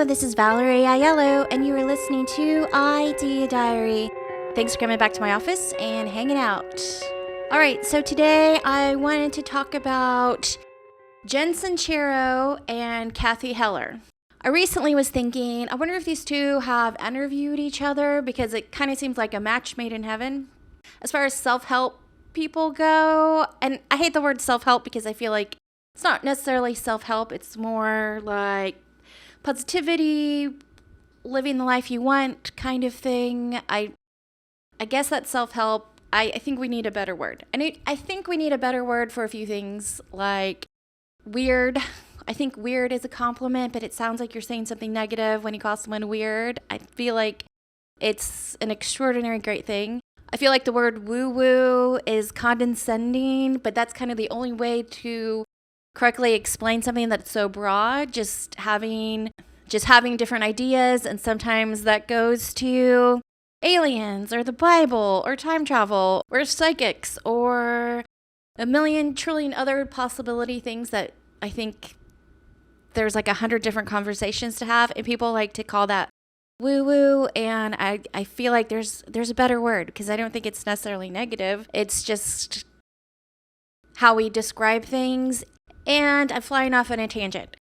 Hello, this is Valerie Aiello, and you are listening to Idea Diary. Thanks for coming back to my office and hanging out. Alright, so today I wanted to talk about Jen Sincero and Cathy Heller. I recently was thinking, I wonder if these two have interviewed each other, because it kind of seems like a match made in heaven. As far as self-help people go, and I hate the word self-help because I feel like it's not necessarily self-help, it's more like positivity, living the life you want kind of thing. I guess that's self-help. I think we need a better word. I think we need a better word for a few things, like weird. I think weird is a compliment, but it sounds like you're saying something negative when you call someone weird. I feel like it's an extraordinary great thing. I feel like the word woo-woo is condescending, but that's kind of the only way to correctly explain something that's so broad. Just having different ideas, and sometimes that goes to aliens or the Bible or time travel or psychics or a million trillion other possibility things that I think there's like 100 different conversations to have, and people like to call that woo-woo, and I feel like there's a better word, because I don't think it's necessarily negative. It's just how we describe things. And I'm flying off on a tangent.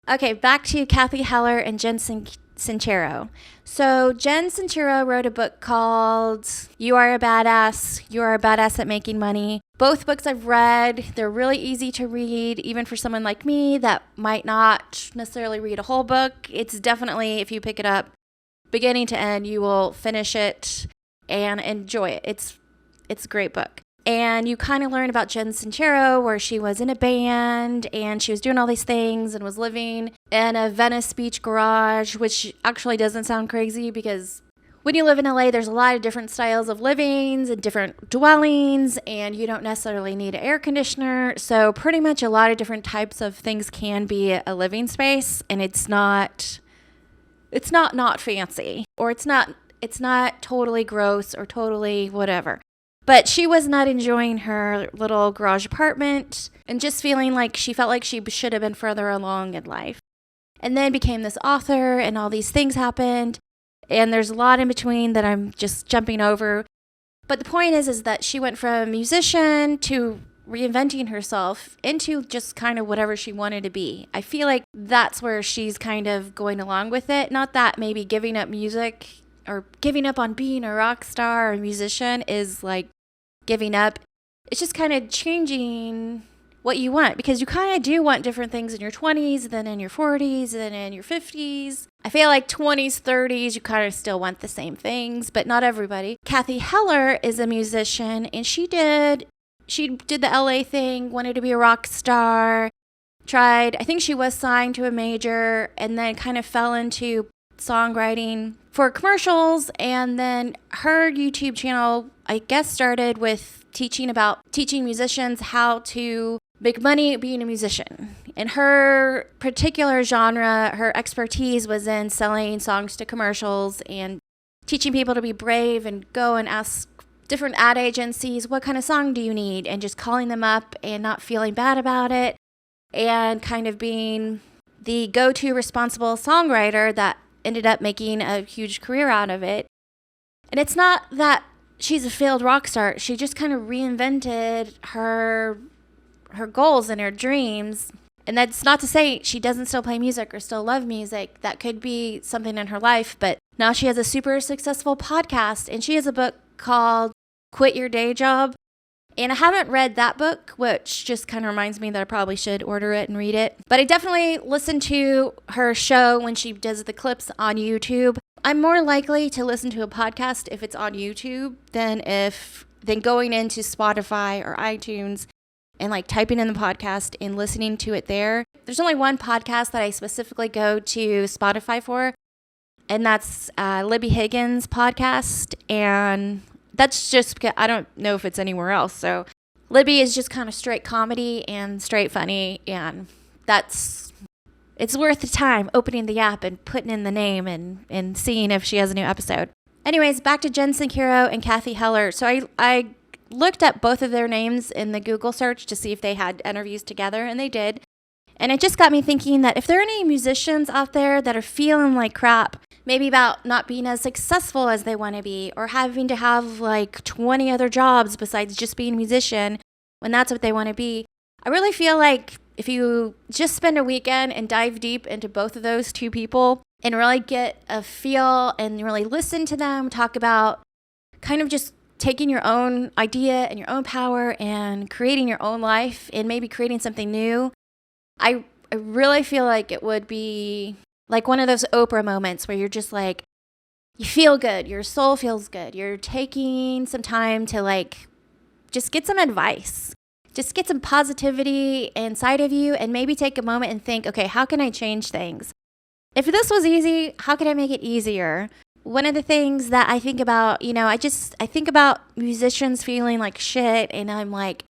Okay, back to Cathy Heller and Jen Sincero. So Jen Sincero wrote a book called You Are a Badass, You Are a Badass at Making Money. Both books I've read. They're really easy to read, even for someone like me that might not necessarily read a whole book. It's definitely, if you pick it up beginning to end, you will finish it and enjoy it. It's a great book. And you kind of learn about Jen Sincero, where she was in a band and she was doing all these things and was living in a Venice Beach garage, which actually doesn't sound crazy, because when you live in LA, there's a lot of different styles of livings and different dwellings, and you don't necessarily need an air conditioner. So pretty much a lot of different types of things can be a living space, and it's not fancy, or it's not totally gross or totally whatever. But she was not enjoying her little garage apartment and just feeling like she felt like she should have been further along in life. And then became this author, and all these things happened. And there's a lot in between that I'm just jumping over. But the point is that she went from musician to reinventing herself into just kind of whatever she wanted to be. I feel like that's where she's kind of going along with it. Not that maybe giving up music or giving up on being a rock star or musician is like giving up. It's just kind of changing what you want, because you kind of do want different things in your 20s, then in your 40s, then in your 50s. I feel like 20s, 30s, you kind of still want the same things, but not everybody. Cathy Heller is a musician, and she did the LA thing, wanted to be a rock star, I think she was signed to a major, and then kind of fell into songwriting for commercials. And then her YouTube channel, I guess, started with teaching musicians how to make money being a musician. And her particular genre, her expertise was in selling songs to commercials and teaching people to be brave and go and ask different ad agencies, what kind of song do you need? And just calling them up and not feeling bad about it, and kind of being the go-to responsible songwriter that ended up making a huge career out of it. And it's not that she's a failed rock star. She just kind of reinvented her goals and her dreams. And that's not to say she doesn't still play music or still love music. That could be something in her life. But now she has a super successful podcast, and she has a book called Quit Your Day Job. And I haven't read that book, which just kind of reminds me that I probably should order it and read it. But I definitely listen to her show when she does the clips on YouTube. I'm more likely to listen to a podcast if it's on YouTube than going into Spotify or iTunes and like typing in the podcast and listening to it there. There's only one podcast that I specifically go to Spotify for, and that's Libby Higgins' podcast. And that's just because I don't know if it's anywhere else. So Libby is just kind of straight comedy and straight funny, and it's worth the time opening the app and putting in the name and seeing if she has a new episode. Anyways, back to Jen Sincero and Cathy Heller. So I looked up both of their names in the Google search to see if they had interviews together, and they did. And it just got me thinking that if there are any musicians out there that are feeling like crap, maybe about not being as successful as they want to be, or having to have like 20 other jobs besides just being a musician when that's what they want to be, I really feel like if you just spend a weekend and dive deep into both of those two people and really get a feel and really listen to them talk about kind of just taking your own idea and your own power and creating your own life and maybe creating something new, I really feel like it would be like one of those Oprah moments where you're just like, you feel good, your soul feels good, you're taking some time to like just get some advice, just get some positivity inside of you, and maybe take a moment and think, okay, how can I change things? If this was easy, how can I make it easier? One of the things that I think about, I think about musicians feeling like shit, and I'm like,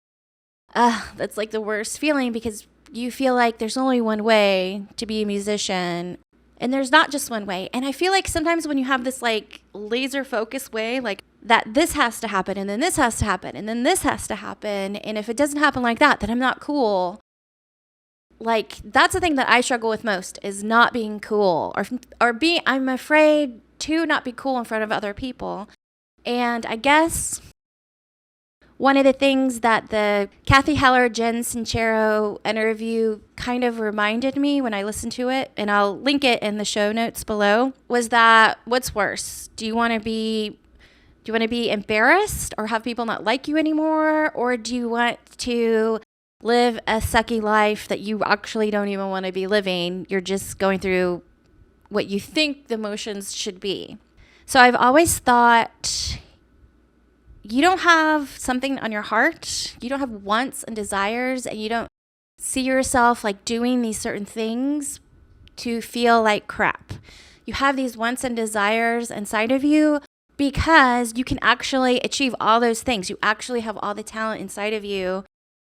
that's like the worst feeling, because you feel like there's only one way to be a musician, and there's not just one way. And I feel like sometimes when you have this like laser focused way, like that this has to happen, and then this has to happen, and then this has to happen, and if it doesn't happen like that, then I'm not cool. Like, that's the thing that I struggle with most, is not being cool, I'm afraid to not be cool in front of other people. And I guess one of the things that the Cathy Heller, Jen Sincero interview kind of reminded me when I listened to it, and I'll link it in the show notes below, was that what's worse? Do you want to be embarrassed or have people not like you anymore? Or do you want to live a sucky life that you actually don't even want to be living? You're just going through what you think the motions should be. So I've always thought, you don't have something on your heart, you don't have wants and desires, and you don't see yourself like doing these certain things to feel like crap. You have these wants and desires inside of you because you can actually achieve all those things. You actually have all the talent inside of you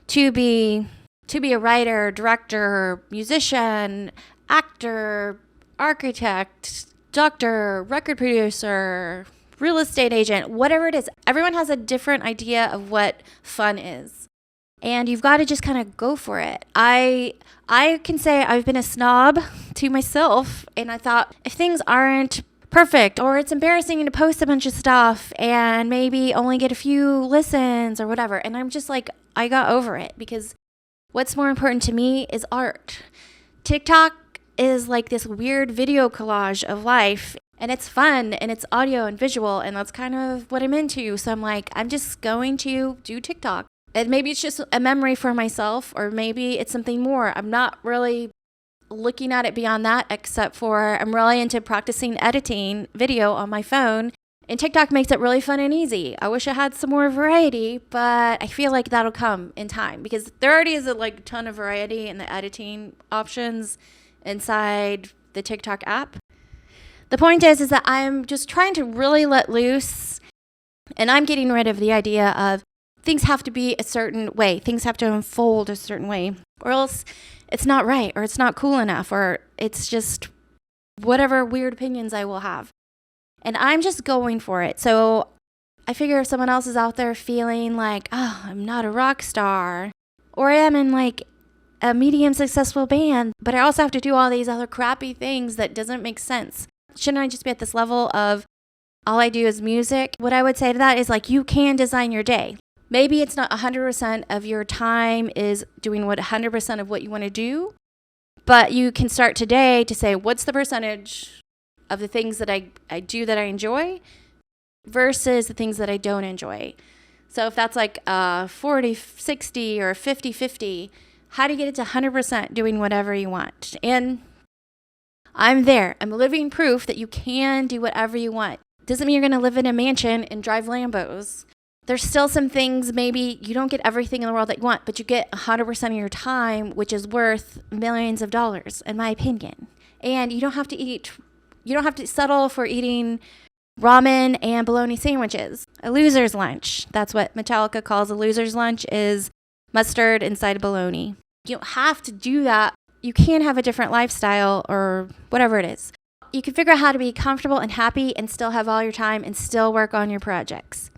to be a writer, director, musician, actor, architect, doctor, record producer, real estate agent, whatever it is. Everyone has a different idea of what fun is. And you've got to just kind of go for it. I can say I've been a snob to myself, and I thought, if things aren't perfect, or it's embarrassing to post a bunch of stuff and maybe only get a few listens or whatever, and I'm just like, I got over it, because what's more important to me is art. TikTok is like this weird video collage of life, and it's fun, and it's audio and visual, and that's kind of what I'm into. So I'm like, I'm just going to do TikTok. And maybe it's just a memory for myself, or maybe it's something more. I'm not really looking at it beyond that, except for I'm really into practicing editing video on my phone, and TikTok makes it really fun and easy. I wish I had some more variety, but I feel like that'll come in time, because there already is a ton of variety in the editing options inside the TikTok app. The point is that I'm just trying to really let loose, and I'm getting rid of the idea of things have to be a certain way, things have to unfold a certain way, or else it's not right, or it's not cool enough, or it's just whatever weird opinions I will have. And I'm just going for it. So I figure if someone else is out there feeling like, oh, I'm not a rock star, or I am in like a medium successful band, but I also have to do all these other crappy things that doesn't make sense. Shouldn't I just be at this level of all I do is music? What I would say to that is, like, you can design your day. Maybe it's not 100% of your time is doing 100% of what you want to do, but you can start today to say, what's the percentage of the things that I do that I enjoy versus the things that I don't enjoy? So if that's like 40-60 or 50-50, how do you get it to 100% doing whatever you want? And I'm there. I'm living proof that you can do whatever you want. Doesn't mean you're going to live in a mansion and drive Lambos. There's still some things, maybe you don't get everything in the world that you want, but you get 100% of your time, which is worth millions of dollars, in my opinion. And you don't have to settle for eating ramen and bologna sandwiches. A loser's lunch. That's what Metallica calls a loser's lunch, is mustard inside of bologna. You don't have to do that. You can have a different lifestyle or whatever it is. You can figure out how to be comfortable and happy and still have all your time and still work on your projects.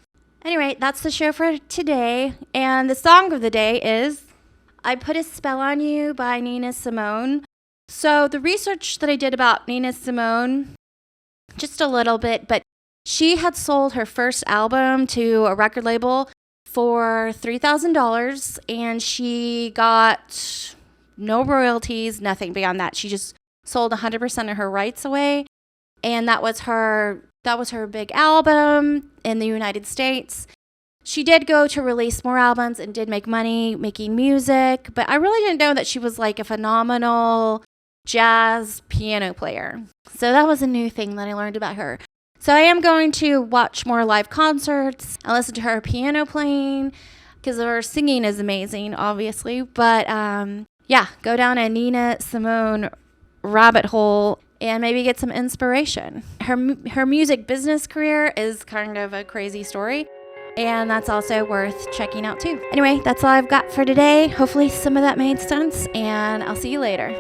Anyway, that's the show for today. And the song of the day is I Put a Spell on You by Nina Simone. So the research that I did about Nina Simone, just a little bit, but she had sold her first album to a record label for $3,000, and she got no royalties, nothing beyond that. She just sold 100% of her rights away, and that was her big album in the United States. She did go to release more albums and did make money making music, but I really didn't know that she was like a phenomenal jazz piano player. So that was a new thing that I learned about her. So I am going to watch more live concerts and listen to her piano playing because her singing is amazing, obviously. But yeah, go down a Nina Simone rabbit hole and maybe get some inspiration. Her music business career is kind of a crazy story, and that's also worth checking out too. Anyway, that's all I've got for today. Hopefully some of that made sense, and I'll see you later.